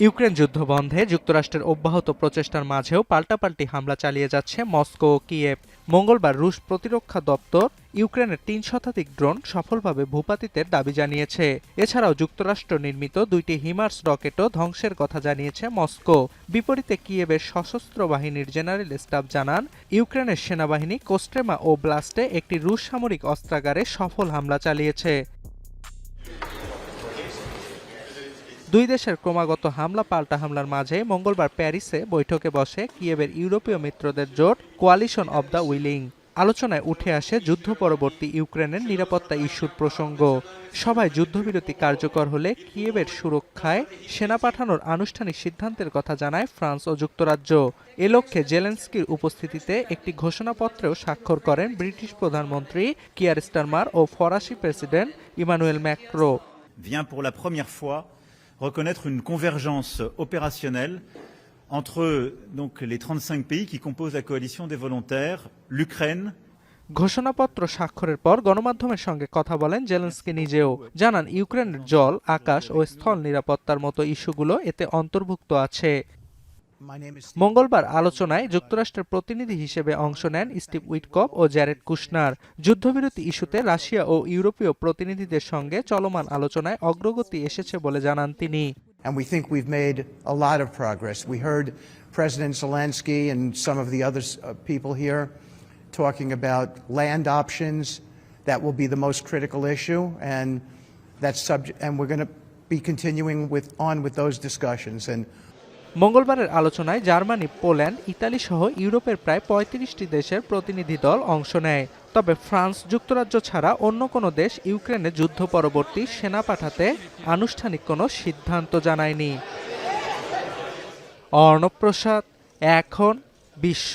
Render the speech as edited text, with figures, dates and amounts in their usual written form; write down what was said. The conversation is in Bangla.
ইউক্রেন যুদ্ধ বন্ধে যুক্তরাষ্ট্রের অব্যাহত প্রচেষ্টার মাঝেও পাল্টাপাল্টি হামলা চালিয়ে যাচ্ছে মস্কো ও কিয়েভ। মঙ্গলবার রুশ প্রতিরক্ষা দপ্তর ইউক্রেনের ৩ শতাধিক ড্রোন সফলভাবে ভূপাতিতের দাবি জানিয়েছে। এছাড়াও যুক্তরাষ্ট্র নির্মিত ২টি হিমার্স রকেটও ধ্বংসের কথা জানিয়েছে মস্কো। বিপরীতে কিয়েভের সশস্ত্র বাহিনীর জেনারেল স্টাফ জানান, ইউক্রেনের সেনাবাহিনী কোস্ট্রেমা ও ব্লাস্টে একটি রুশ সামরিক অস্ত্রাগারে সফল হামলা চালিয়েছে। দুই দেশের ক্রমাগত হামলা পাল্টা হামলার মাঝে মঙ্গলবার প্যারিসে বৈঠকে বসে কিয়েভের ইউরোপীয় মিত্রদের জোট কোয়ালিশন অব দ্য উইলিং। আলোচনায় উঠে আসে যুদ্ধ পরবর্তী ইউক্রেনের নিরাপত্তা ইস্যুর প্রসঙ্গ। সভায় যুদ্ধবিরতি কার্যকর হলে কিয়েভের সুরক্ষায় সেনা পাঠানোর আনুষ্ঠানিক সিদ্ধান্তের কথা জানায় ফ্রান্স ও যুক্তরাজ্য। এ লক্ষ্যে জেলেনস্কির উপস্থিতিতে একটি ঘোষণাপত্রেও স্বাক্ষর করেন ব্রিটিশ প্রধানমন্ত্রী কিয়ার স্টারমার ও ফরাসি president Emmanuel Macron. Vient pour la première fois reconnaître une convergence opérationnelle entre donc les 35 pays qui composent la coalition des volontaires, l'Ukraine. ঘোষণাপত্র স্বাক্ষরের পর গণমাধ্যমের সঙ্গে কথা বলেন জেলেনস্কি নিজেও। জানান, ইউক্রেনের জল, আকাশ ও স্থল নিরাপত্তার মতো ইস্যুগুলো এতে অন্তর্ভুক্ত আছে। মঙ্গলবার আলোচনায় যুক্তরাষ্ট্রের প্রতিনিধি হিসেবে অংশ নেন স্টিভ উইটকফ ও জ্যারেড কুশনার। যুদ্ধবিরতি ইস্যুতে রাশিয়া ও ইউরোপীয় প্রতিনিধিদের সঙ্গে চলমান আলোচনায় অগ্রগতি এসেছে বলে জানান তিনি। And we think we've made a lot of progress. We heard President Zelensky and some of the other people here talking about land options. That will be the most critical issue, and that's subject. And we're going to be continuing with those discussions. And মঙ্গলবারের আলোচনায় জার্মানি, পোল্যান্ড, ইতালি সহ ইউরোপের প্রায় ৩৫টি দেশের প্রতিনিধি দল অংশ নেয়। তবে ফ্রান্স, যুক্তরাজ্য ছাড়া অন্য কোনো দেশ ইউক্রেনে যুদ্ধ পরবর্তী সেনা পাঠাতে আনুষ্ঠানিক কোনো সিদ্ধান্ত জানায়নি। অর্ণব প্রসাদ, এখন বিশ্ব।